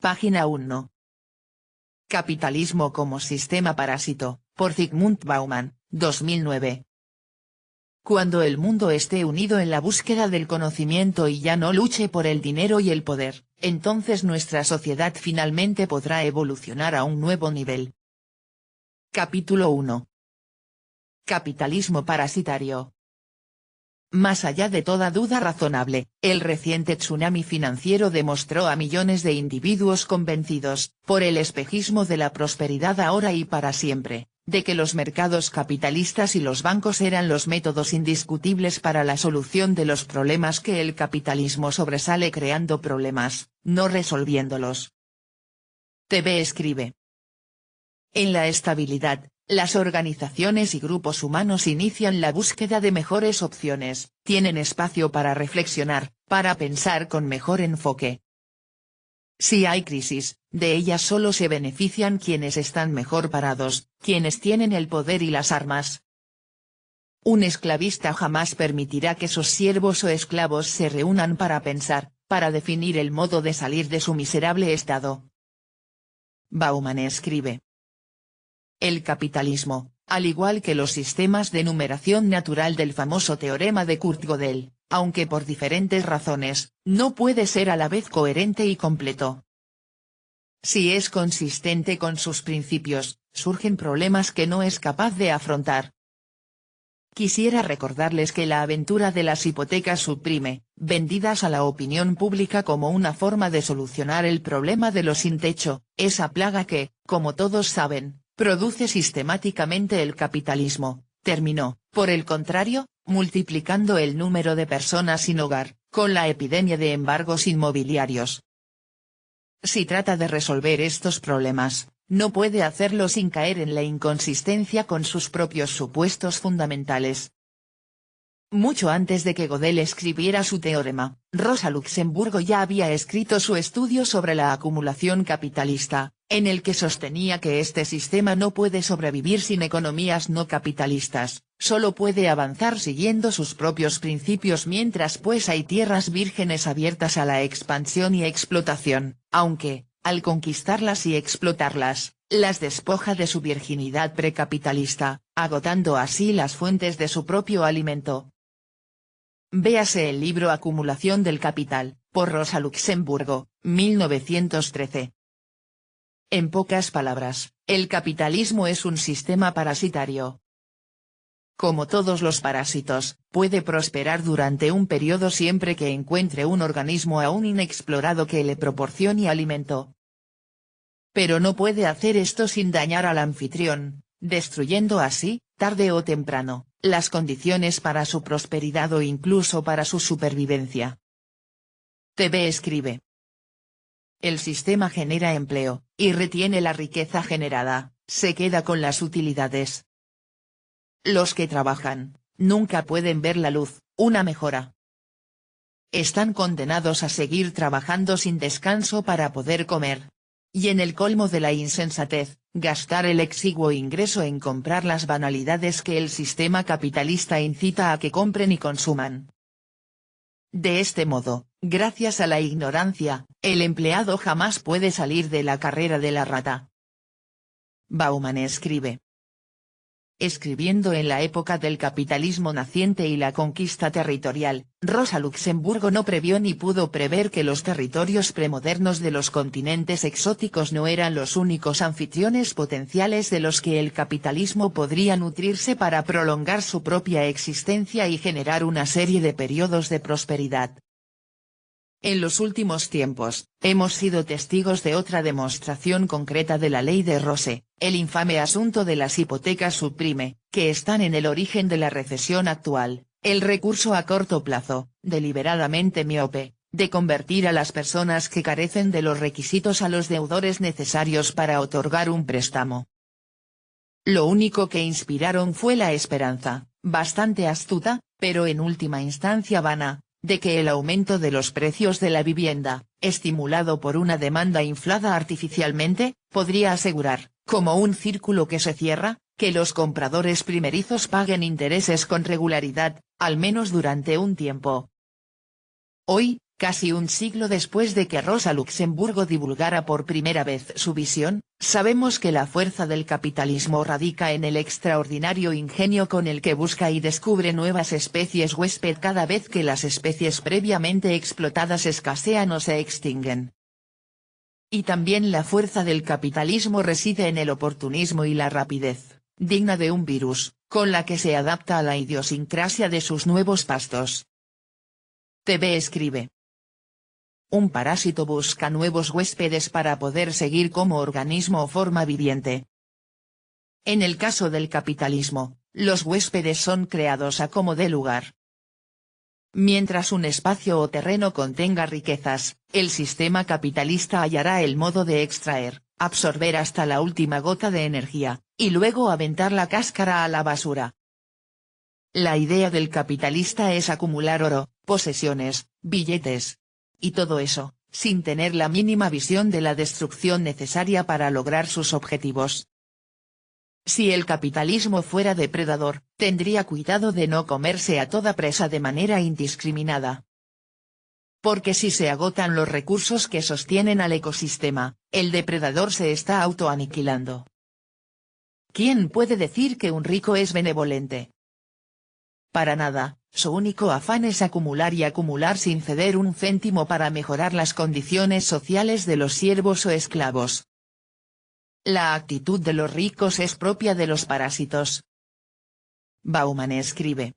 Página 1. Capitalismo como sistema parásito, por Zygmunt Bauman, 2009. Cuando el mundo esté unido en la búsqueda del conocimiento y ya no luche por el dinero y el poder, entonces nuestra sociedad finalmente podrá evolucionar a un nuevo nivel. Capítulo 1. Capitalismo parasitario. Más allá de toda duda razonable, el reciente tsunami financiero demostró a millones de individuos convencidos, por el espejismo de la prosperidad ahora y para siempre, de que los mercados capitalistas y los bancos eran los métodos indiscutibles para la solución de los problemas que el capitalismo sobresale creando problemas, no resolviéndolos. TV escribe. En la estabilidad, las organizaciones y grupos humanos inician la búsqueda de mejores opciones, tienen espacio para reflexionar, para pensar con mejor enfoque. Si hay crisis, de ellas solo se benefician quienes están mejor parados, quienes tienen el poder y las armas. Un esclavista jamás permitirá que sus siervos o esclavos se reúnan para pensar, para definir el modo de salir de su miserable estado. Bauman escribe. El capitalismo, al igual que los sistemas de numeración natural del famoso teorema de Kurt Gödel, aunque por diferentes razones, no puede ser a la vez coherente y completo. Si es consistente con sus principios, surgen problemas que no es capaz de afrontar. Quisiera recordarles que la aventura de las hipotecas subprime, vendidas a la opinión pública como una forma de solucionar el problema de los sin techo, esa plaga que, como todos saben, produce sistemáticamente el capitalismo, terminó, por el contrario, multiplicando el número de personas sin hogar, con la epidemia de embargos inmobiliarios. Si trata de resolver estos problemas, no puede hacerlo sin caer en la inconsistencia con sus propios supuestos fundamentales. Mucho antes de que Gödel escribiera su teorema, Rosa Luxemburgo ya había escrito su estudio sobre la acumulación capitalista, en el que sostenía que este sistema no puede sobrevivir sin economías no capitalistas, solo puede avanzar siguiendo sus propios principios mientras pues hay tierras vírgenes abiertas a la expansión y explotación, aunque, al conquistarlas y explotarlas, las despoja de su virginidad precapitalista, agotando así las fuentes de su propio alimento. Véase el libro Acumulación del Capital, por Rosa Luxemburgo, 1913. En pocas palabras, el capitalismo es un sistema parasitario. Como todos los parásitos, puede prosperar durante un periodo siempre que encuentre un organismo aún inexplorado que le proporcione alimento. Pero no puede hacer esto sin dañar al anfitrión, destruyendo así, tarde o temprano, las condiciones para su prosperidad o incluso para su supervivencia. TV escribe. El sistema genera empleo, y retiene la riqueza generada, se queda con las utilidades. Los que trabajan, nunca pueden ver la luz, una mejora. Están condenados a seguir trabajando sin descanso para poder comer. Y en el colmo de la insensatez, gastar el exiguo ingreso en comprar las banalidades que el sistema capitalista incita a que compren y consuman. De este modo, gracias a la ignorancia, el empleado jamás puede salir de la carrera de la rata. Bauman escribe. Escribiendo en la época del capitalismo naciente y la conquista territorial, Rosa Luxemburgo no previó ni pudo prever que los territorios premodernos de los continentes exóticos no eran los únicos anfitriones potenciales de los que el capitalismo podría nutrirse para prolongar su propia existencia y generar una serie de periodos de prosperidad. En los últimos tiempos, hemos sido testigos de otra demostración concreta de la ley de Rose, el infame asunto de las hipotecas subprime, que están en el origen de la recesión actual, el recurso a corto plazo, deliberadamente miope, de convertir a las personas que carecen de los requisitos a los deudores necesarios para otorgar un préstamo. Lo único que inspiraron fue la esperanza, bastante astuta, pero en última instancia vana, de que el aumento de los precios de la vivienda, estimulado por una demanda inflada artificialmente, podría asegurar, como un círculo que se cierra, que los compradores primerizos paguen intereses con regularidad, al menos durante un tiempo. Hoy, Casi un siglo después de que Rosa Luxemburgo divulgara por primera vez su visión, sabemos que la fuerza del capitalismo radica en el extraordinario ingenio con el que busca y descubre nuevas especies huésped cada vez que las especies previamente explotadas escasean o se extinguen. Y también la fuerza del capitalismo reside en el oportunismo y la rapidez, digna de un virus, con la que se adapta a la idiosincrasia de sus nuevos pastos. TV escribe. Un parásito busca nuevos huéspedes para poder seguir como organismo o forma viviente. En el caso del capitalismo, los huéspedes son creados a como dé lugar. Mientras un espacio o terreno contenga riquezas, el sistema capitalista hallará el modo de extraer, absorber hasta la última gota de energía, y luego aventar la cáscara a la basura. La idea del capitalista es acumular oro, posesiones, billetes. Y todo eso, sin tener la mínima visión de la destrucción necesaria para lograr sus objetivos. Si el capitalismo fuera depredador, tendría cuidado de no comerse a toda presa de manera indiscriminada. Porque si se agotan los recursos que sostienen al ecosistema, el depredador se está autoaniquilando. ¿Quién puede decir que un rico es benevolente? Para nada, su único afán es acumular y acumular sin ceder un céntimo para mejorar las condiciones sociales de los siervos o esclavos. La actitud de los ricos es propia de los parásitos. Bauman escribe.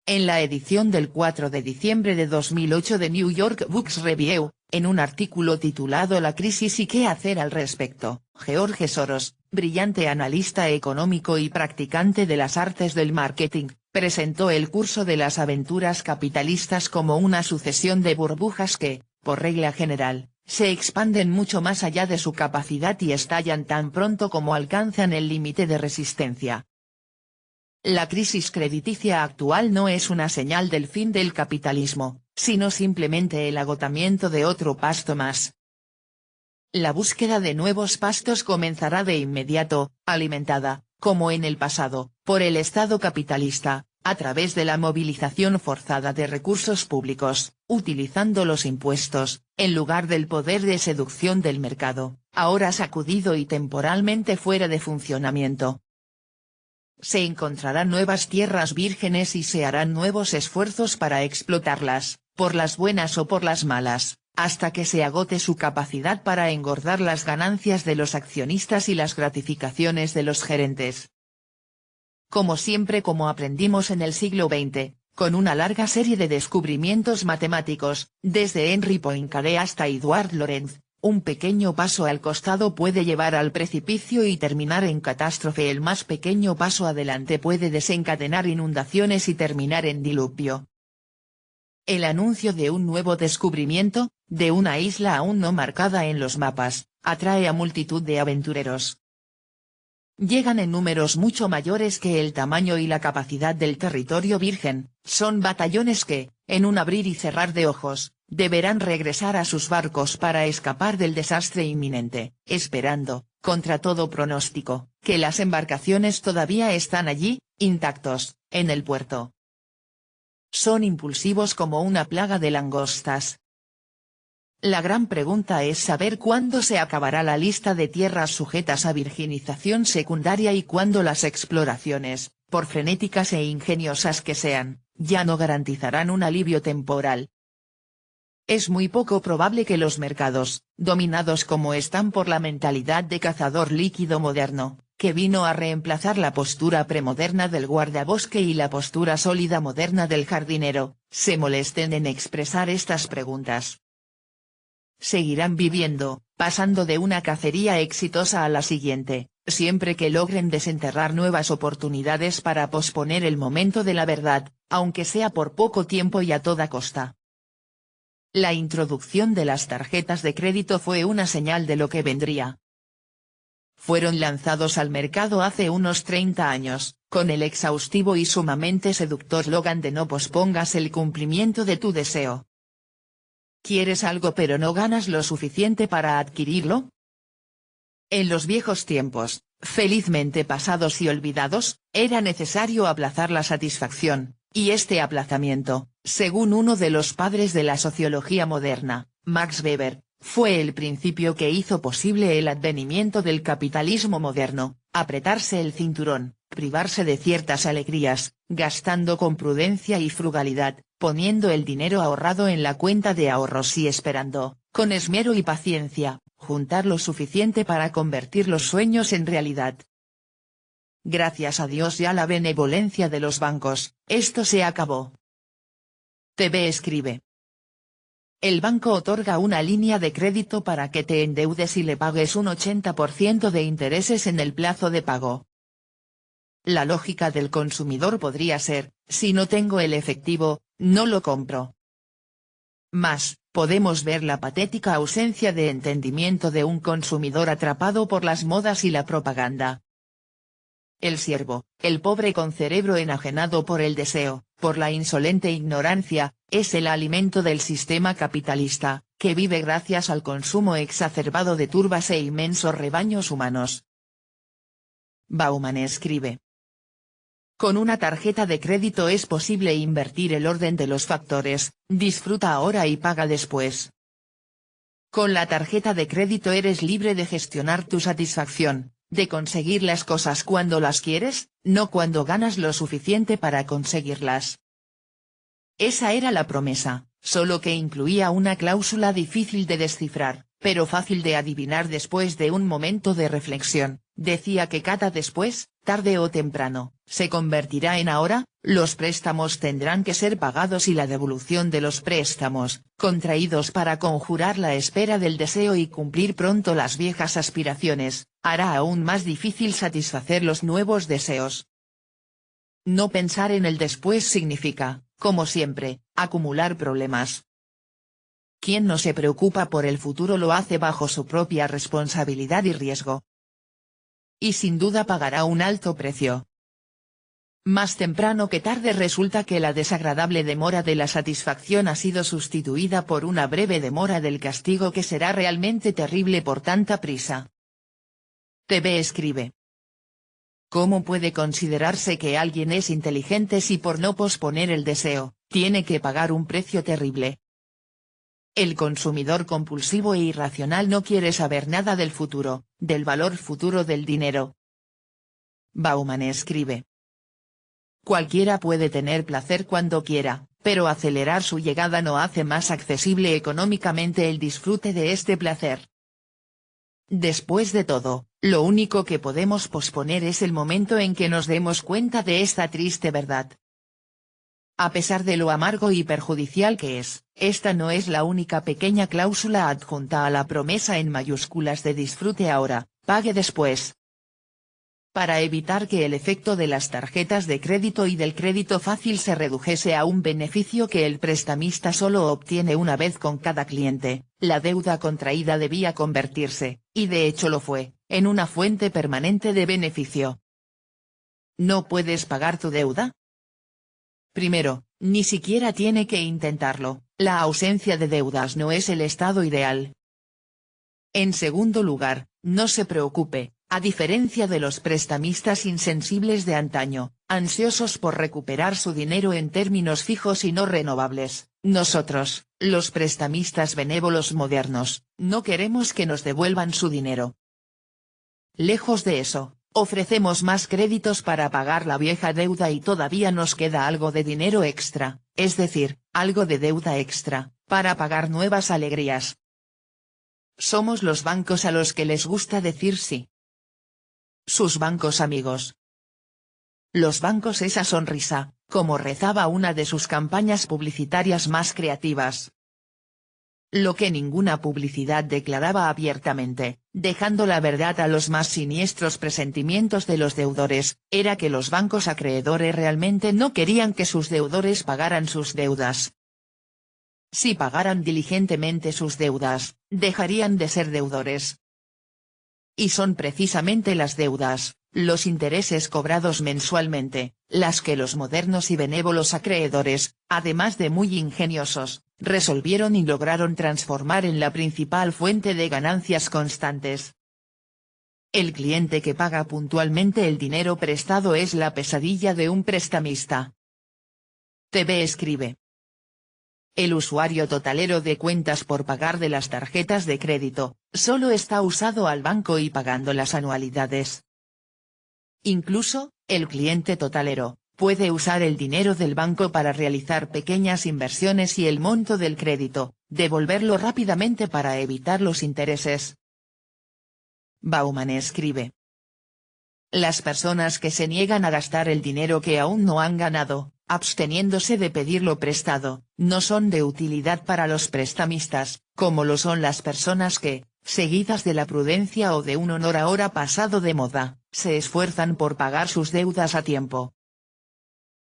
En la edición del 4 de diciembre de 2008 de New York Books Review, en un artículo titulado La crisis y qué hacer al respecto, George Soros, brillante analista económico y practicante de las artes del marketing, presentó el curso de las aventuras capitalistas como una sucesión de burbujas que, por regla general, se expanden mucho más allá de su capacidad y estallan tan pronto como alcanzan el límite de resistencia. La crisis crediticia actual no es una señal del fin del capitalismo, sino simplemente el agotamiento de otro pasto más. La búsqueda de nuevos pastos comenzará de inmediato, alimentada, como en el pasado, por el Estado capitalista, a través de la movilización forzada de recursos públicos, utilizando los impuestos, en lugar del poder de seducción del mercado, ahora sacudido y temporalmente fuera de funcionamiento. Se encontrarán nuevas tierras vírgenes y se harán nuevos esfuerzos para explotarlas, por las buenas o por las malas, hasta que se agote su capacidad para engordar las ganancias de los accionistas y las gratificaciones de los gerentes. Como siempre, como aprendimos en el siglo XX, con una larga serie de descubrimientos matemáticos, desde Henry Poincaré hasta Edward Lorenz, un pequeño paso al costado puede llevar al precipicio y terminar en catástrofe. El más pequeño paso adelante puede desencadenar inundaciones y terminar en diluvio. El anuncio de un nuevo descubrimiento, de una isla aún no marcada en los mapas, atrae a multitud de aventureros. Llegan en números mucho mayores que el tamaño y la capacidad del territorio virgen, son batallones que, en un abrir y cerrar de ojos, deberán regresar a sus barcos para escapar del desastre inminente, esperando, contra todo pronóstico, que las embarcaciones todavía están allí, intactos, en el puerto. Son impulsivos como una plaga de langostas. La gran pregunta es saber cuándo se acabará la lista de tierras sujetas a virginización secundaria y cuándo las exploraciones, por frenéticas e ingeniosas que sean, ya no garantizarán un alivio temporal. Es muy poco probable que los mercados, dominados como están por la mentalidad de cazador líquido moderno, que vino a reemplazar la postura premoderna del guardabosque y la postura sólida moderna del jardinero, se molesten en expresar estas preguntas. Seguirán viviendo, pasando de una cacería exitosa a la siguiente, siempre que logren desenterrar nuevas oportunidades para posponer el momento de la verdad, aunque sea por poco tiempo y a toda costa. La introducción de las tarjetas de crédito fue una señal de lo que vendría. Fueron lanzados al mercado hace unos 30 años, con el exhaustivo y sumamente seductor slogan de no pospongas el cumplimiento de tu deseo. ¿Quieres algo pero no ganas lo suficiente para adquirirlo? En los viejos tiempos, felizmente pasados y olvidados, era necesario aplazar la satisfacción, Y este aplazamiento, según uno de los padres de la sociología moderna, Max Weber, fue el principio que hizo posible el advenimiento del capitalismo moderno: apretarse el cinturón, privarse de ciertas alegrías, gastando con prudencia y frugalidad, poniendo el dinero ahorrado en la cuenta de ahorros y esperando, con esmero y paciencia, juntar lo suficiente para convertir los sueños en realidad. Gracias a Dios y a la benevolencia de los bancos, esto se acabó. TV escribe. El banco otorga una línea de crédito para que te endeudes y le pagues un 80% de intereses en el plazo de pago. La lógica del consumidor podría ser: si no tengo el efectivo, no lo compro. Mas, podemos ver la patética ausencia de entendimiento de un consumidor atrapado por las modas y la propaganda. El siervo, el pobre con cerebro enajenado por el deseo, por la insolente ignorancia, es el alimento del sistema capitalista, que vive gracias al consumo exacerbado de turbas e inmensos rebaños humanos. Bauman escribe. Con una tarjeta de crédito es posible invertir el orden de los factores: disfruta ahora y paga después. Con la tarjeta de crédito eres libre de gestionar tu satisfacción, de conseguir las cosas cuando las quieres, no cuando ganas lo suficiente para conseguirlas. Esa era la promesa, solo que incluía una cláusula difícil de descifrar, pero fácil de adivinar después de un momento de reflexión. Decía que cada después, tarde o temprano, se convertirá en ahora: los préstamos tendrán que ser pagados y la devolución de los préstamos, contraídos para conjurar la espera del deseo y cumplir pronto las viejas aspiraciones, hará aún más difícil satisfacer los nuevos deseos. No pensar en el después significa, como siempre, acumular problemas. Quien no se preocupa por el futuro lo hace bajo su propia responsabilidad y riesgo. Y sin duda pagará un alto precio. Más temprano que tarde resulta que la desagradable demora de la satisfacción ha sido sustituida por una breve demora del castigo que será realmente terrible por tanta prisa. TV escribe. ¿Cómo puede considerarse que alguien es inteligente si por no posponer el deseo, tiene que pagar un precio terrible? El consumidor compulsivo e irracional no quiere saber nada del futuro, del valor futuro del dinero. Bauman escribe. Cualquiera puede tener placer cuando quiera, pero acelerar su llegada no hace más accesible económicamente el disfrute de este placer. Después de todo, lo único que podemos posponer es el momento en que nos demos cuenta de esta triste verdad. A pesar de lo amargo y perjudicial que es, esta no es la única pequeña cláusula adjunta a la promesa en mayúsculas de disfrute ahora, pague después. Para evitar que el efecto de las tarjetas de crédito y del crédito fácil se redujese a un beneficio que el prestamista solo obtiene una vez con cada cliente, la deuda contraída debía convertirse, y de hecho lo fue, en una fuente permanente de beneficio. ¿No puedes pagar tu deuda? Primero, ni siquiera tiene que intentarlo: la ausencia de deudas no es el estado ideal. En segundo lugar, no se preocupe, a diferencia de los prestamistas insensibles de antaño, ansiosos por recuperar su dinero en términos fijos y no renovables, nosotros, los prestamistas benévolos modernos, no queremos que nos devuelvan su dinero. Lejos de eso, ofrecemos más créditos para pagar la vieja deuda y todavía nos queda algo de dinero extra, es decir, algo de deuda extra, para pagar nuevas alegrías. Somos los bancos a los que les gusta decir sí. Sus bancos amigos. Los bancos, esa sonrisa, como rezaba una de sus campañas publicitarias más creativas. Lo que ninguna publicidad declaraba abiertamente, dejando la verdad a los más siniestros presentimientos de los deudores, era que los bancos acreedores realmente no querían que sus deudores pagaran sus deudas. Si pagaran diligentemente sus deudas, dejarían de ser deudores. Y son precisamente las deudas, los intereses cobrados mensualmente, las que los modernos y benévolos acreedores, además de muy ingeniosos, resolvieron y lograron transformar en la principal fuente de ganancias constantes. El cliente que paga puntualmente el dinero prestado es la pesadilla de un prestamista. TV escribe. El usuario totalero de cuentas por pagar de las tarjetas de crédito, solo está usado al banco y pagando las anualidades. Incluso, el cliente totalero, puede usar el dinero del banco para realizar pequeñas inversiones y el monto del crédito, devolverlo rápidamente para evitar los intereses. Bauman escribe. Las personas que se niegan a gastar el dinero que aún no han ganado, absteniéndose de pedirlo prestado, no son de utilidad para los prestamistas, como lo son las personas que, seguidas de la prudencia o de un honor ahora pasado de moda, se esfuerzan por pagar sus deudas a tiempo.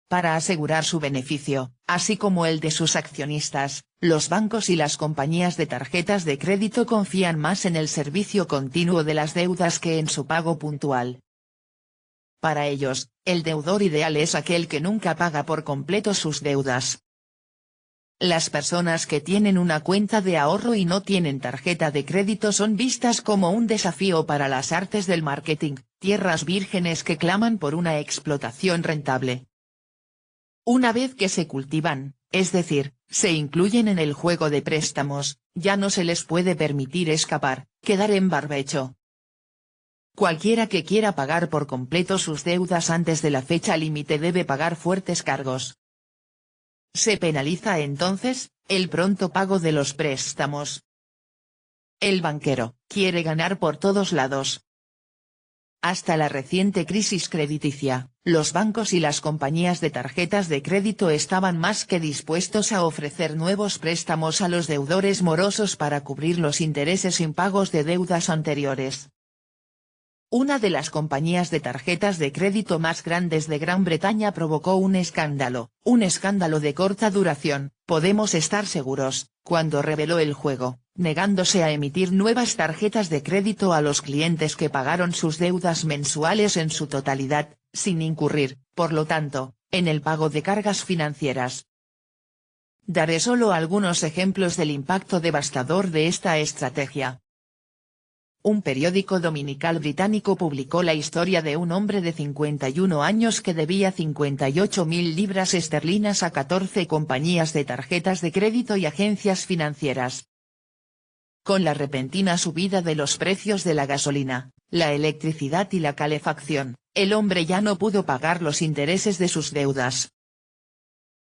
Para asegurar su beneficio, así como el de sus accionistas, los bancos y las compañías de tarjetas de crédito confían más en el servicio continuo de las deudas que en su pago puntual. Para ellos, el deudor ideal es aquel que nunca paga por completo sus deudas. Las personas que tienen una cuenta de ahorro y no tienen tarjeta de crédito son vistas como un desafío para las artes del marketing, tierras vírgenes que claman por una explotación rentable. Una vez que se cultivan, es decir, se incluyen en el juego de préstamos, ya no se les puede permitir escapar, quedar en barbecho. Cualquiera que quiera pagar por completo sus deudas antes de la fecha límite debe pagar fuertes cargos. Se penaliza entonces, el pronto pago de los préstamos. El banquero, quiere ganar por todos lados. Hasta la reciente crisis crediticia, los bancos y las compañías de tarjetas de crédito estaban más que dispuestos a ofrecer nuevos préstamos a los deudores morosos para cubrir los intereses impagos de deudas anteriores. Una de las compañías de tarjetas de crédito más grandes de Gran Bretaña provocó un escándalo de corta duración, podemos estar seguros, cuando reveló el juego, negándose a emitir nuevas tarjetas de crédito a los clientes que pagaron sus deudas mensuales en su totalidad, sin incurrir, por lo tanto, en el pago de cargas financieras. Daré solo algunos ejemplos del impacto devastador de esta estrategia. Un periódico dominical británico publicó la historia de un hombre de 51 años que debía 58.000 libras esterlinas a 14 compañías de tarjetas de crédito y agencias financieras. Con la repentina subida de los precios de la gasolina, la electricidad y la calefacción, el hombre ya no pudo pagar los intereses de sus deudas.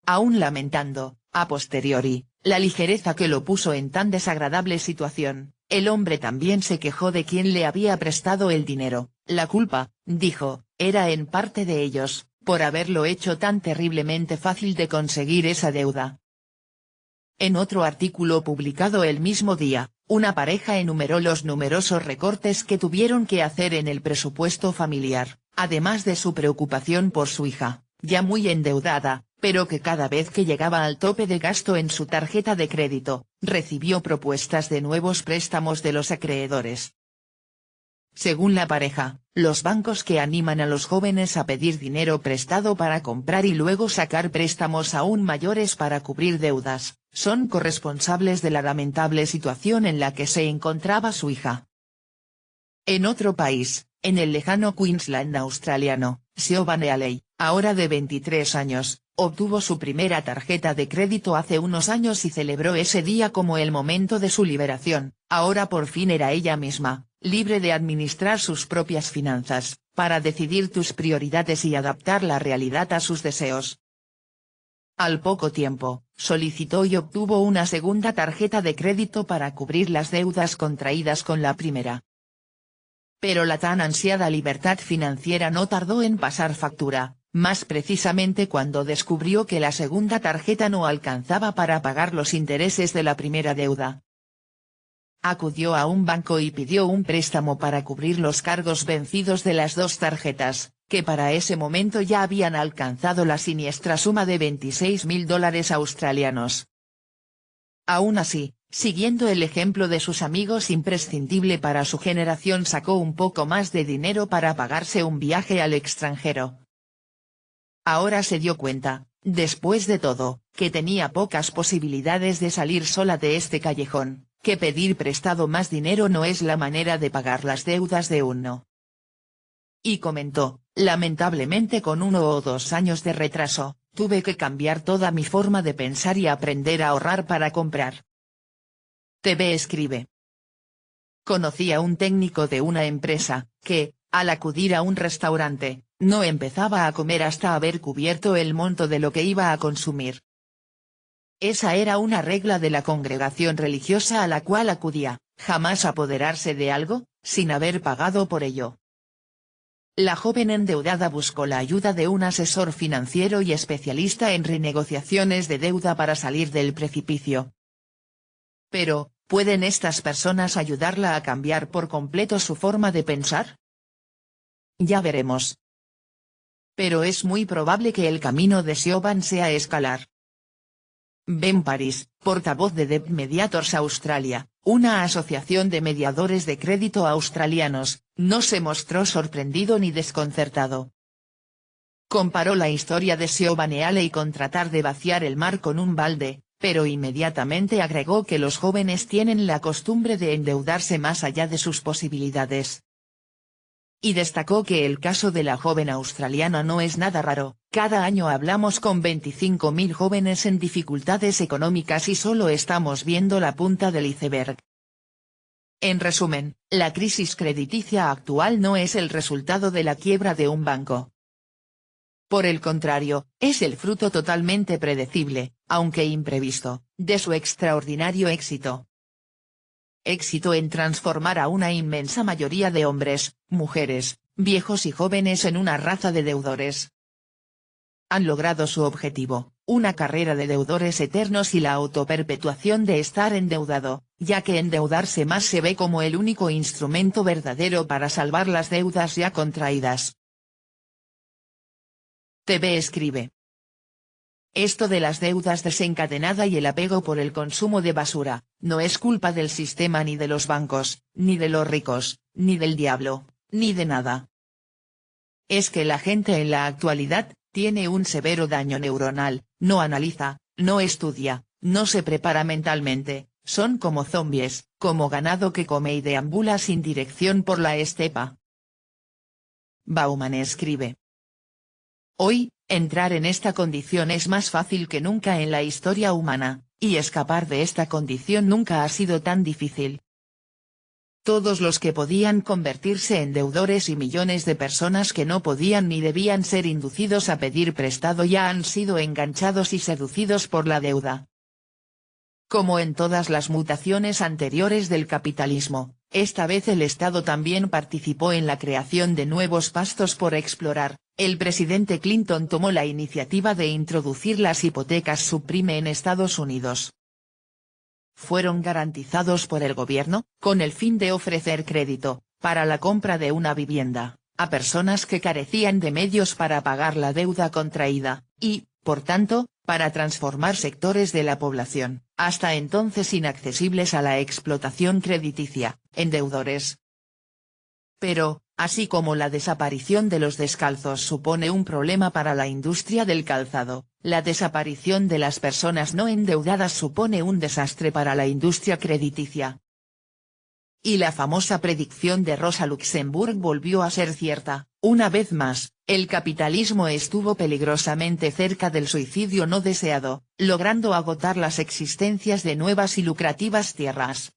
Aún lamentando, a posteriori, la ligereza que lo puso en tan desagradable situación, el hombre también se quejó de quien le había prestado el dinero. La culpa, dijo, era en parte de ellos, por haberlo hecho tan terriblemente fácil de conseguir esa deuda. En otro artículo publicado el mismo día, una pareja enumeró los numerosos recortes que tuvieron que hacer en el presupuesto familiar, además de su preocupación por su hija, ya muy endeudada, pero que cada vez que llegaba al tope de gasto en su tarjeta de crédito, recibió propuestas de nuevos préstamos de los acreedores. Según la pareja, los bancos que animan a los jóvenes a pedir dinero prestado para comprar y luego sacar préstamos aún mayores para cubrir deudas, son corresponsables de la lamentable situación en la que se encontraba su hija. En otro país, en el lejano Queensland australiano, Siobhan Healey, ahora de 23 años, obtuvo su primera tarjeta de crédito hace unos años y celebró ese día como el momento de su liberación. Ahora por fin era ella misma, libre de administrar sus propias finanzas, para decidir tus prioridades y adaptar la realidad a sus deseos. Al poco tiempo, solicitó y obtuvo una segunda tarjeta de crédito para cubrir las deudas contraídas con la primera. Pero la tan ansiada libertad financiera no tardó en pasar factura, más precisamente cuando descubrió que la segunda tarjeta no alcanzaba para pagar los intereses de la primera deuda. Acudió a un banco y pidió un préstamo para cubrir los cargos vencidos de las dos tarjetas, que para ese momento ya habían alcanzado la siniestra suma de $26.000 australianos. Aún así, siguiendo el ejemplo de sus amigos imprescindible para su generación, sacó un poco más de dinero para pagarse un viaje al extranjero. Ahora se dio cuenta, después de todo, que tenía pocas posibilidades de salir sola de este callejón, que pedir prestado más dinero no es la manera de pagar las deudas de uno. Y comentó, lamentablemente con 1 o 2 años de retraso, tuve que cambiar toda mi forma de pensar y aprender a ahorrar para comprar. TV escribe. Conocí a un técnico de una empresa, que, al acudir a un restaurante, no empezaba a comer hasta haber cubierto el monto de lo que iba a consumir. Esa era una regla de la congregación religiosa a la cual acudía, jamás apoderarse de algo, sin haber pagado por ello. La joven endeudada buscó la ayuda de un asesor financiero y especialista en renegociaciones de deuda para salir del precipicio. Pero, ¿pueden estas personas ayudarla a cambiar por completo su forma de pensar? Ya veremos. Pero es muy probable que el camino de Siobhan sea escalar. Ben Paris, portavoz de Debt Mediators Australia, una asociación de mediadores de crédito australianos, no se mostró sorprendido ni desconcertado. Comparó la historia de Siobhan e Haley con tratar de vaciar el mar con un balde, pero inmediatamente agregó que los jóvenes tienen la costumbre de endeudarse más allá de sus posibilidades. Y destacó que el caso de la joven australiana no es nada raro, cada año hablamos con 25.000 jóvenes en dificultades económicas y solo estamos viendo la punta del iceberg. En resumen, la crisis crediticia actual no es el resultado de la quiebra de un banco. Por el contrario, es el fruto totalmente predecible, aunque imprevisto, de su extraordinario éxito. Éxito en transformar a una inmensa mayoría de hombres, mujeres, viejos y jóvenes en una raza de deudores. Han logrado su objetivo, una carrera de deudores eternos y la autoperpetuación de estar endeudado, ya que endeudarse más se ve como el único instrumento verdadero para salvar las deudas ya contraídas. TV escribe. Esto de las deudas desencadenada y el apego por el consumo de basura, no es culpa del sistema ni de los bancos, ni de los ricos, ni del diablo, ni de nada. Es que la gente en la actualidad, tiene un severo daño neuronal, no analiza, no estudia, no se prepara mentalmente, son como zombies, como ganado que come y deambula sin dirección por la estepa. Bauman escribe. Hoy, entrar en esta condición es más fácil que nunca en la historia humana, y escapar de esta condición nunca ha sido tan difícil. Todos los que podían convertirse en deudores y millones de personas que no podían ni debían ser inducidos a pedir prestado ya han sido enganchados y seducidos por la deuda. Como en todas las mutaciones anteriores del capitalismo, esta vez el Estado también participó en la creación de nuevos pastos por explorar. El presidente Clinton tomó la iniciativa de introducir las hipotecas subprime en Estados Unidos. Fueron garantizados por el gobierno, con el fin de ofrecer crédito, para la compra de una vivienda, a personas que carecían de medios para pagar la deuda contraída, y, por tanto, para transformar sectores de la población, hasta entonces inaccesibles a la explotación crediticia, en deudores. Pero, así como la desaparición de los descalzos supone un problema para la industria del calzado, la desaparición de las personas no endeudadas supone un desastre para la industria crediticia. Y la famosa predicción de Rosa Luxemburg volvió a ser cierta, una vez más, el capitalismo estuvo peligrosamente cerca del suicidio no deseado, logrando agotar las existencias de nuevas y lucrativas tierras.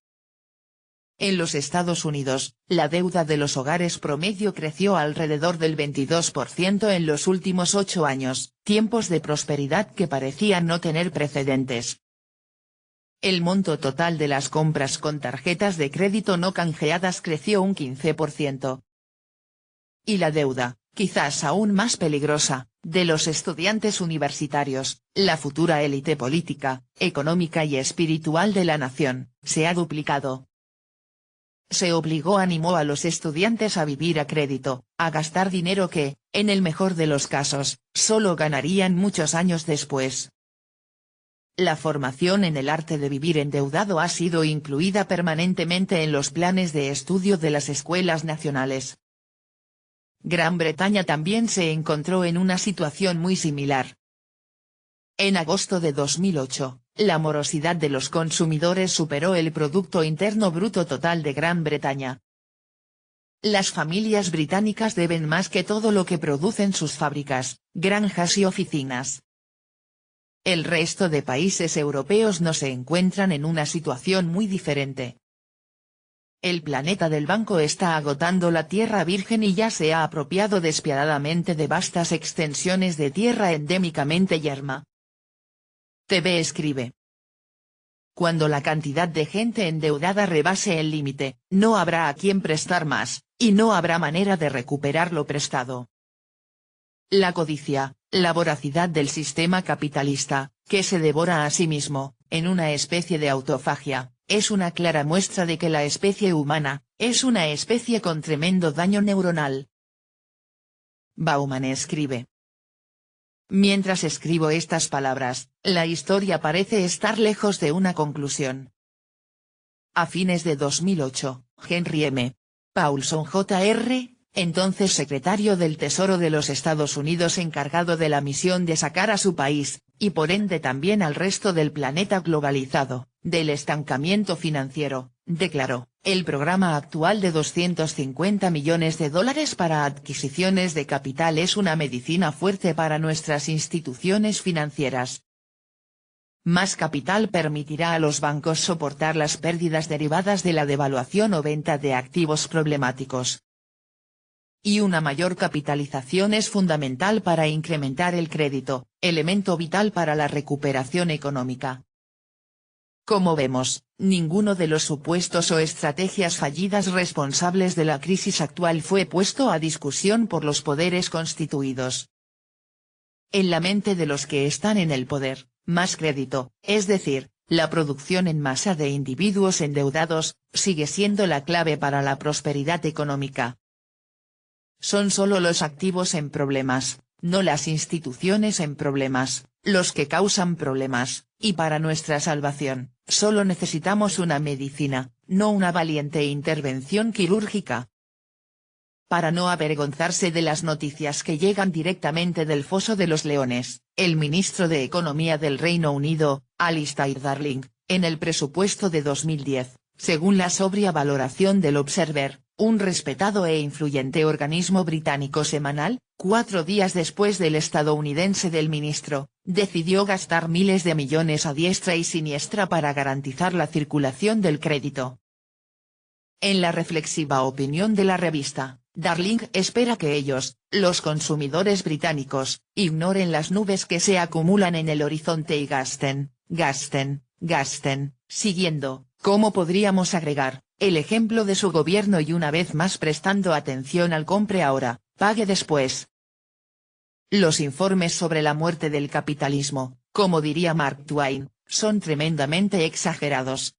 En los Estados Unidos, la deuda de los hogares promedio creció alrededor del 22% en los últimos 8 años, tiempos de prosperidad que parecían no tener precedentes. El monto total de las compras con tarjetas de crédito no canjeadas creció un 15%. Y la deuda, quizás aún más peligrosa, de los estudiantes universitarios, la futura élite política, económica y espiritual de la nación, se ha duplicado. Se animó a los estudiantes a vivir a crédito, a gastar dinero que, en el mejor de los casos, solo ganarían muchos años después. La formación en el arte de vivir endeudado ha sido incluida permanentemente en los planes de estudio de las escuelas nacionales. Gran Bretaña también se encontró en una situación muy similar. En agosto de 2008, la morosidad de los consumidores superó el Producto Interno Bruto total de Gran Bretaña. Las familias británicas deben más que todo lo que producen sus fábricas, granjas y oficinas. el resto de países europeos no se encuentran en una situación muy diferente. El planeta del banco está agotando la tierra virgen y ya se ha apropiado despiadadamente de vastas extensiones de tierra endémicamente yerma. TV escribe. Cuando la cantidad de gente endeudada rebase el límite, no habrá a quien prestar más, y no habrá manera de recuperar lo prestado. La codicia, la voracidad del sistema capitalista, que se devora a sí mismo, en una especie de autofagia, es una clara muestra de que la especie humana, es una especie con tremendo daño neuronal. Bauman escribe. Mientras escribo estas palabras, la historia parece estar lejos de una conclusión. A fines de 2008, Henry M. Paulson Jr., entonces secretario del Tesoro de los Estados Unidos encargado de la misión de sacar a su país, y por ende también al resto del planeta globalizado, del estancamiento financiero, declaró, el programa actual de $250 millones para adquisiciones de capital es una medicina fuerte para nuestras instituciones financieras. Más capital permitirá a los bancos soportar las pérdidas derivadas de la devaluación o venta de activos problemáticos. Y una mayor capitalización es fundamental para incrementar el crédito, elemento vital para la recuperación económica. Como vemos, ninguno de los supuestos o estrategias fallidas responsables de la crisis actual fue puesto a discusión por los poderes constituidos. En la mente de los que están en el poder, más crédito, es decir, la producción en masa de individuos endeudados, sigue siendo la clave para la prosperidad económica. Son solo los activos en problemas, no las instituciones en problemas, los que causan problemas, y para nuestra salvación, solo necesitamos una medicina, no una valiente intervención quirúrgica. Para no avergonzarse de las noticias que llegan directamente del foso de los leones, el ministro de Economía del Reino Unido, Alistair Darling, en el presupuesto de 2010, según la sobria valoración del Observer, un respetado e influyente organismo británico semanal, 4 días después del estadounidense del ministro, decidió gastar miles de millones a diestra y siniestra para garantizar la circulación del crédito. En la reflexiva opinión de la revista, Darling espera que ellos, los consumidores británicos, ignoren las nubes que se acumulan en el horizonte y gasten, siguiendo, ¿cómo podríamos agregar?, el ejemplo de su gobierno y una vez más prestando atención al compre ahora, pague después. Los informes sobre la muerte del capitalismo, como diría Mark Twain, son tremendamente exagerados.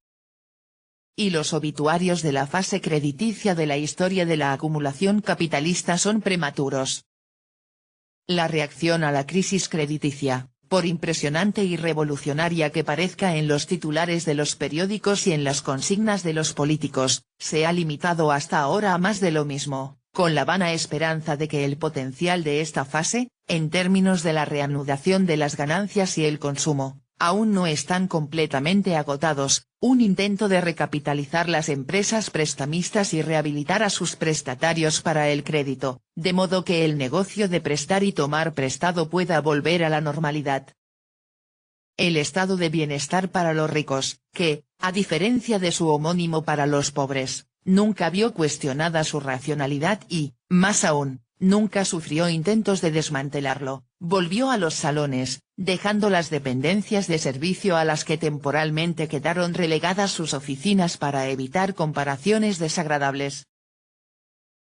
Y los obituarios de la fase crediticia de la historia de la acumulación capitalista son prematuros. La reacción a la crisis crediticia, por impresionante y revolucionaria que parezca en los titulares de los periódicos y en las consignas de los políticos, se ha limitado hasta ahora a más de lo mismo, con la vana esperanza de que el potencial de esta fase, en términos de la reanudación de las ganancias y el consumo, aún no están completamente agotados, un intento de recapitalizar las empresas prestamistas y rehabilitar a sus prestatarios para el crédito, de modo que el negocio de prestar y tomar prestado pueda volver a la normalidad. El estado de bienestar para los ricos, que, a diferencia de su homónimo para los pobres, nunca vio cuestionada su racionalidad y, más aún, nunca sufrió intentos de desmantelarlo, volvió a los salones, dejando las dependencias de servicio a las que temporalmente quedaron relegadas sus oficinas para evitar comparaciones desagradables.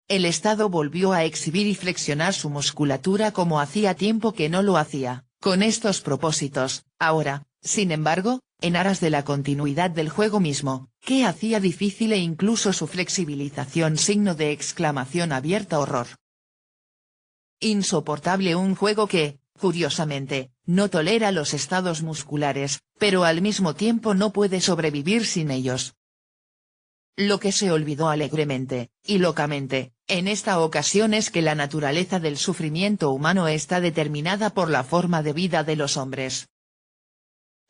El Estado volvió a exhibir y flexionar su musculatura como hacía tiempo que no lo hacía, con estos propósitos, ahora, sin embargo, en aras de la continuidad del juego mismo, que hacía difícil e incluso su flexibilización signo de exclamación abierta horror. Insoportable un juego que, curiosamente, no tolera los estados musculares, pero al mismo tiempo no puede sobrevivir sin ellos. Lo que se olvidó alegremente, y locamente, en esta ocasión es que la naturaleza del sufrimiento humano está determinada por la forma de vida de los hombres.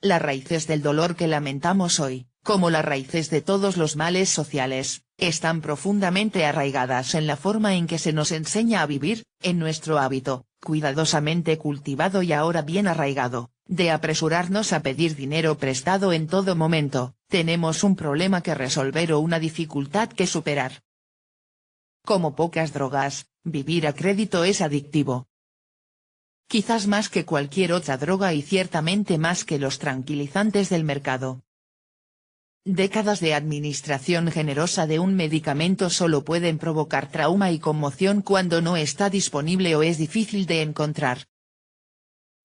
Las raíces del dolor que lamentamos hoy, como las raíces de todos los males sociales, están profundamente arraigadas en la forma en que se nos enseña a vivir, en nuestro hábito, cuidadosamente cultivado y ahora bien arraigado, de apresurarnos a pedir dinero prestado en todo momento, tenemos un problema que resolver o una dificultad que superar. Como pocas drogas, vivir a crédito es adictivo. Quizás más que cualquier otra droga y ciertamente más que los tranquilizantes del mercado. Décadas de administración generosa de un medicamento solo pueden provocar trauma y conmoción cuando no está disponible o es difícil de encontrar.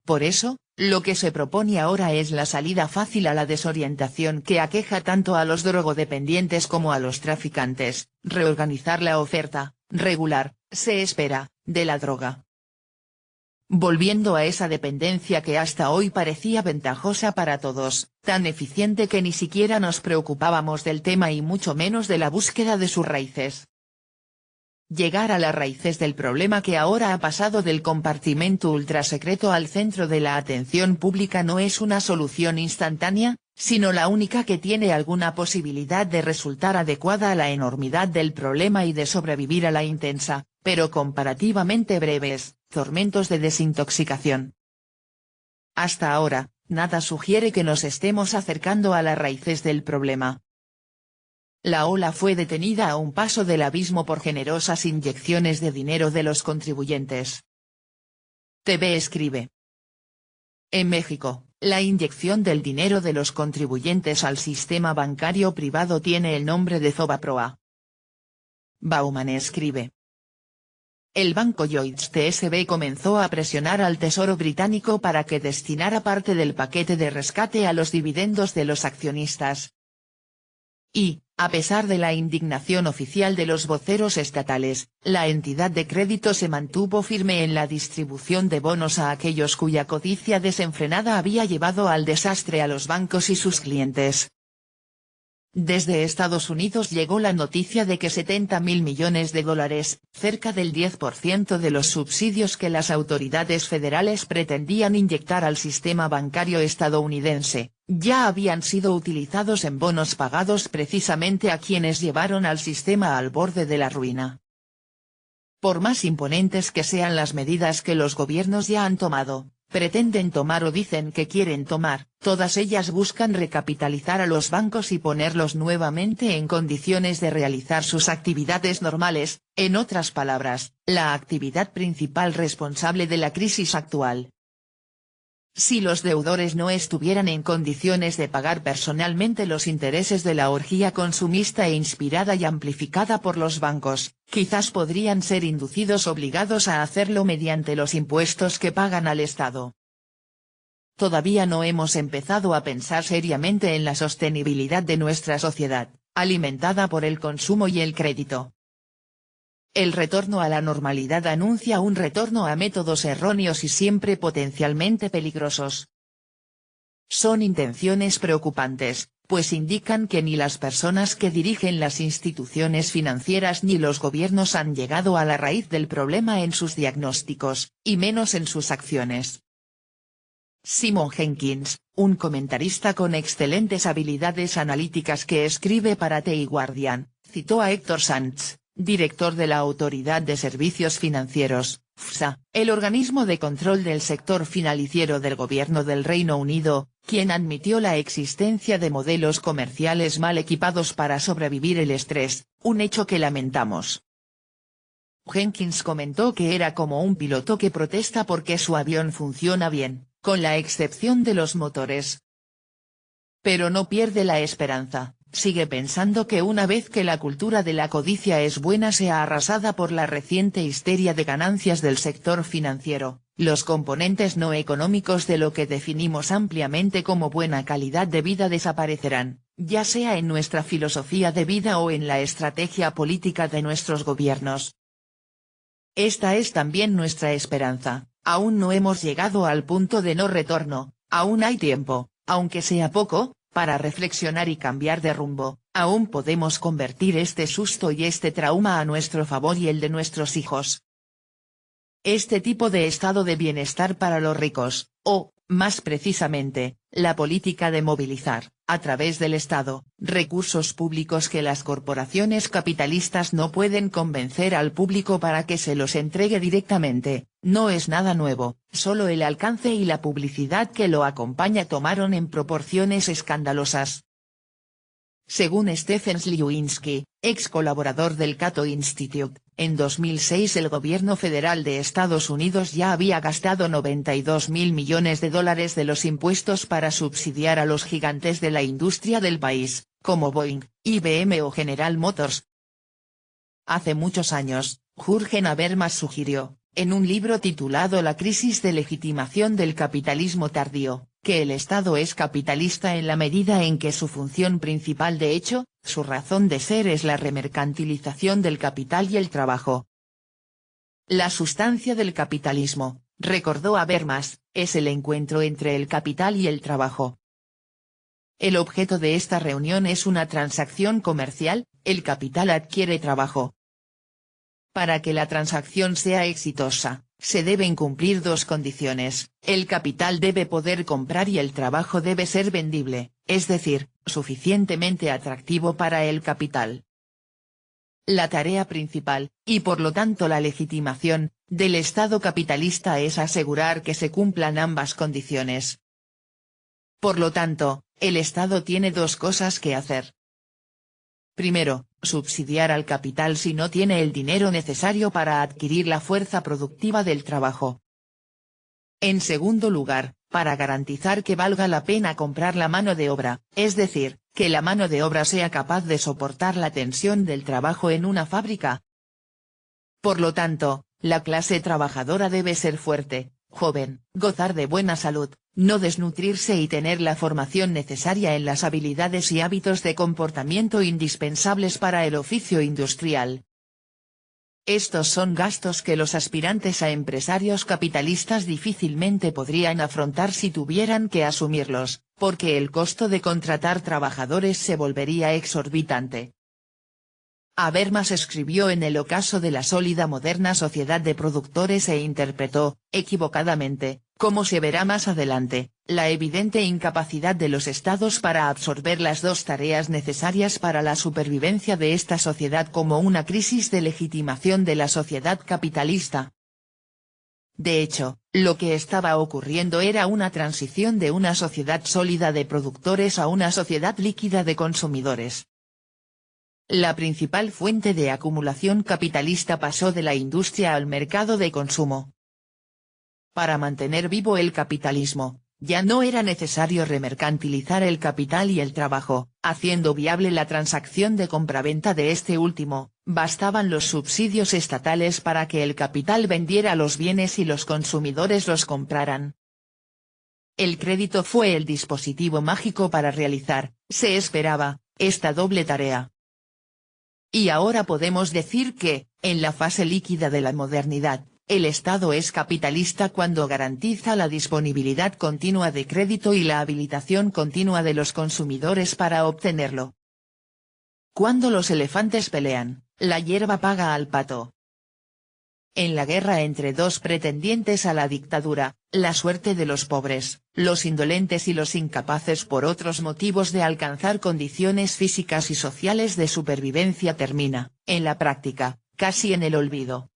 Por eso, lo que se propone ahora es la salida fácil a la desorientación que aqueja tanto a los drogodependientes como a los traficantes, reorganizar la oferta, regular, se espera, de la droga. Volviendo a esa dependencia que hasta hoy parecía ventajosa para todos, tan eficiente que ni siquiera nos preocupábamos del tema y mucho menos de la búsqueda de sus raíces. Llegar a las raíces del problema que ahora ha pasado del compartimento ultrasecreto al centro de la atención pública no es una solución instantánea, sino la única que tiene alguna posibilidad de resultar adecuada a la enormidad del problema y de sobrevivir a la intensa, pero comparativamente breves, tormentos de desintoxicación. Hasta ahora, nada sugiere que nos estemos acercando a las raíces del problema. La ola fue detenida a un paso del abismo por generosas inyecciones de dinero de los contribuyentes. TV escribe. En México, la inyección del dinero de los contribuyentes al sistema bancario privado tiene el nombre de Fobaproa. Bauman escribe. El banco Lloyds TSB comenzó a presionar al Tesoro británico para que destinara parte del paquete de rescate a los dividendos de los accionistas. Y, a pesar de la indignación oficial de los voceros estatales, la entidad de crédito se mantuvo firme en la distribución de bonos a aquellos cuya codicia desenfrenada había llevado al desastre a los bancos y sus clientes. Desde Estados Unidos llegó la noticia de que $70.000 millones, cerca del 10% de los subsidios que las autoridades federales pretendían inyectar al sistema bancario estadounidense, ya habían sido utilizados en bonos pagados precisamente a quienes llevaron al sistema al borde de la ruina. Por más imponentes que sean las medidas que los gobiernos ya han tomado, pretenden tomar o dicen que quieren tomar, todas ellas buscan recapitalizar a los bancos y ponerlos nuevamente en condiciones de realizar sus actividades normales, en otras palabras, la actividad principal responsable de la crisis actual. Si los deudores no estuvieran en condiciones de pagar personalmente los intereses de la orgía consumista e inspirada y amplificada por los bancos, quizás podrían ser inducidos obligados a hacerlo mediante los impuestos que pagan al Estado. Todavía no hemos empezado a pensar seriamente en la sostenibilidad de nuestra sociedad, alimentada por el consumo y el crédito. El retorno a la normalidad anuncia un retorno a métodos erróneos y siempre potencialmente peligrosos. Son intenciones preocupantes, pues indican que ni las personas que dirigen las instituciones financieras ni los gobiernos han llegado a la raíz del problema en sus diagnósticos, y menos en sus acciones. Simon Jenkins, un comentarista con excelentes habilidades analíticas que escribe para The Guardian, citó a Héctor Sanz, director de la Autoridad de Servicios Financieros, FSA, el organismo de control del sector financiero del gobierno del Reino Unido, quien admitió la existencia de modelos comerciales mal equipados para sobrevivir el estrés, un hecho que lamentamos. Jenkins comentó que era como un piloto que protesta porque su avión funciona bien, con la excepción de los motores. Pero no pierde la esperanza. Sigue pensando que una vez que la cultura de la codicia es buena sea arrasada por la reciente histeria de ganancias del sector financiero, los componentes no económicos de lo que definimos ampliamente como buena calidad de vida desaparecerán, ya sea en nuestra filosofía de vida o en la estrategia política de nuestros gobiernos. Esta es también nuestra esperanza, aún no hemos llegado al punto de no retorno, aún hay tiempo, aunque sea poco, para reflexionar y cambiar de rumbo, aún podemos convertir este susto y este trauma a nuestro favor y el de nuestros hijos. Este tipo de estado de bienestar para los ricos, o, más precisamente, la política de movilizar, a través del Estado, recursos públicos que las corporaciones capitalistas no pueden convencer al público para que se los entregue directamente. No es nada nuevo, solo el alcance y la publicidad que lo acompaña tomaron en proporciones escandalosas. Según Stephen Sliwinski, ex colaborador del Cato Institute, en 2006 el gobierno federal de Estados Unidos ya había gastado $92.000 millones de los impuestos para subsidiar a los gigantes de la industria del país, como Boeing, IBM o General Motors. Hace muchos años, Jürgen Habermas sugirió, en un libro titulado La crisis de legitimación del capitalismo tardío, que el Estado es capitalista en la medida en que su función principal de hecho, su razón de ser es la remercantilización del capital y el trabajo. La sustancia del capitalismo, recordó Habermas, es el encuentro entre el capital y el trabajo. El objeto de esta reunión es una transacción comercial, el capital adquiere trabajo. Para que la transacción sea exitosa, se deben cumplir dos condiciones: el capital debe poder comprar y el trabajo debe ser vendible, es decir, suficientemente atractivo para el capital. La tarea principal, y por lo tanto la legitimación, del Estado capitalista es asegurar que se cumplan ambas condiciones. Por lo tanto, el Estado tiene dos cosas que hacer. Primero, subsidiar al capital si no tiene el dinero necesario para adquirir la fuerza productiva del trabajo. En segundo lugar, para garantizar que valga la pena comprar la mano de obra, es decir, que la mano de obra sea capaz de soportar la tensión del trabajo en una fábrica. Por lo tanto, la clase trabajadora debe ser fuerte, joven, gozar de buena salud, no desnutrirse y tener la formación necesaria en las habilidades y hábitos de comportamiento indispensables para el oficio industrial. Estos son gastos que los aspirantes a empresarios capitalistas difícilmente podrían afrontar si tuvieran que asumirlos, porque el costo de contratar trabajadores se volvería exorbitante. Habermas escribió en el ocaso de la sólida moderna sociedad de productores e interpretó, equivocadamente, como se verá más adelante, la evidente incapacidad de los estados para absorber las dos tareas necesarias para la supervivencia de esta sociedad como una crisis de legitimación de la sociedad capitalista. De hecho, lo que estaba ocurriendo era una transición de una sociedad sólida de productores a una sociedad líquida de consumidores. La principal fuente de acumulación capitalista pasó de la industria al mercado de consumo. Para mantener vivo el capitalismo, ya no era necesario remercantilizar el capital y el trabajo, haciendo viable la transacción de compraventa de este último, bastaban los subsidios estatales para que el capital vendiera los bienes y los consumidores los compraran. El crédito fue el dispositivo mágico para realizar, se esperaba, esta doble tarea. Y ahora podemos decir que, en la fase líquida de la modernidad, el Estado es capitalista cuando garantiza la disponibilidad continua de crédito y la habilitación continua de los consumidores para obtenerlo. Cuando los elefantes pelean, la hierba paga al pato. En la guerra entre dos pretendientes a la dictadura, la suerte de los pobres, los indolentes y los incapaces por otros motivos de alcanzar condiciones físicas y sociales de supervivencia termina, en la práctica, casi en el olvido.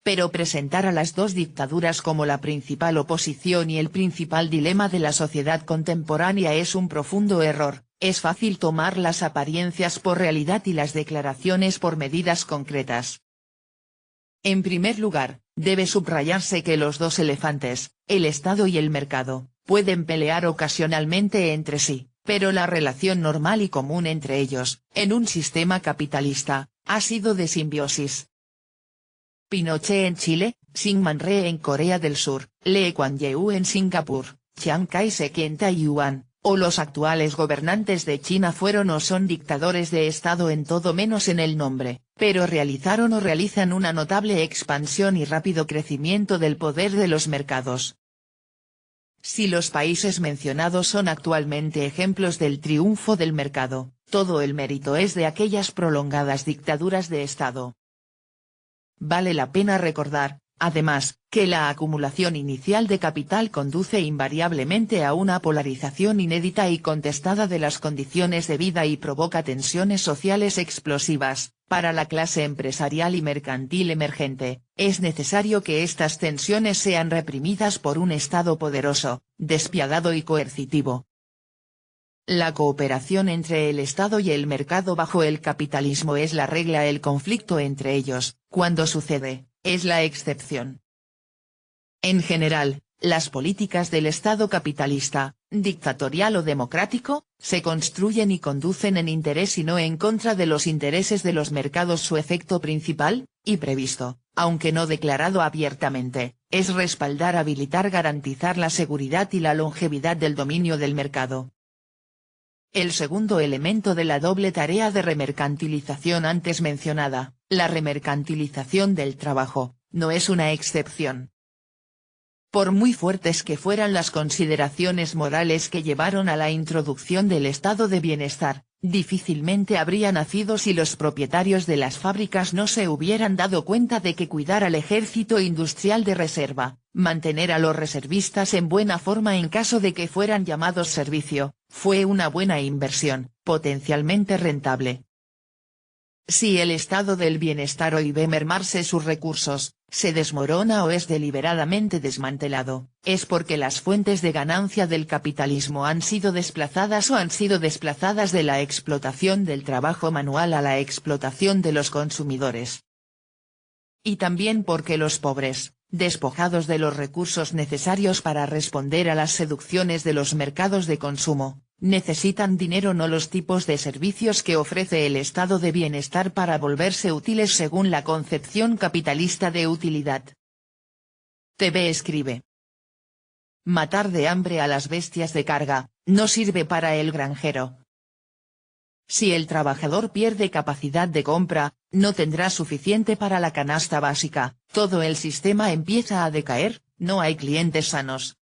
Pero presentar a las dos dictaduras como la principal oposición y el principal dilema de la sociedad contemporánea es un profundo error. Es fácil tomar las apariencias por realidad y las declaraciones por medidas concretas. En primer lugar, debe subrayarse que los dos elefantes, el Estado y el mercado, pueden pelear ocasionalmente entre sí, pero la relación normal y común entre ellos, en un sistema capitalista, ha sido de simbiosis. Pinochet en Chile, Syngman Rhee en Corea del Sur, Lee Kuan Yew en Singapur, Chiang Kai-shek en Taiwán, o los actuales gobernantes de China fueron o son dictadores de Estado en todo menos en el nombre, pero realizaron o realizan una notable expansión y rápido crecimiento del poder de los mercados. Si los países mencionados son actualmente ejemplos del triunfo del mercado, todo el mérito es de aquellas prolongadas dictaduras de Estado. Vale la pena recordar, además, que la acumulación inicial de capital conduce invariablemente a una polarización inédita y contestada de las condiciones de vida y provoca tensiones sociales explosivas. Para la clase empresarial y mercantil emergente, es necesario que estas tensiones sean reprimidas por un Estado poderoso, despiadado y coercitivo. La cooperación entre el Estado y el mercado bajo el capitalismo es la regla, el conflicto entre ellos, cuando sucede, es la excepción. En general, las políticas del Estado capitalista, dictatorial o democrático, se construyen y conducen en interés y no en contra de los intereses de los mercados. Su efecto principal, y previsto, aunque no declarado abiertamente, es respaldar, habilitar, garantizar la seguridad y la longevidad del dominio del mercado. El segundo elemento de la doble tarea de remercantilización antes mencionada, la remercantilización del trabajo, no es una excepción. Por muy fuertes que fueran las consideraciones morales que llevaron a la introducción del estado de bienestar, difícilmente habría nacido si los propietarios de las fábricas no se hubieran dado cuenta de que cuidar al ejército industrial de reserva, mantener a los reservistas en buena forma en caso de que fueran llamados servicio, fue una buena inversión, potencialmente rentable. Si el estado del bienestar hoy ve mermarse sus recursos, se desmorona o es deliberadamente desmantelado, es porque las fuentes de ganancia del capitalismo han sido desplazadas o han sido desplazadas de la explotación del trabajo manual a la explotación de los consumidores. Y también porque los pobres, despojados de los recursos necesarios para responder a las seducciones de los mercados de consumo, necesitan dinero, no los tipos de servicios que ofrece el estado de bienestar para volverse útiles según la concepción capitalista de utilidad. TV escribe: matar de hambre a las bestias de carga, no sirve para el granjero. Si el trabajador pierde capacidad de compra, no tendrá suficiente para la canasta básica, todo el sistema empieza a decaer, no hay clientes sanos.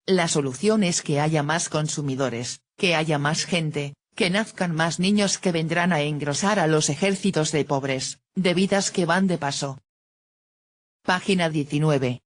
La solución es que haya más consumidores, que haya más gente, que nazcan más niños que vendrán a engrosar a los ejércitos de pobres, de vidas que van de paso. Página 19.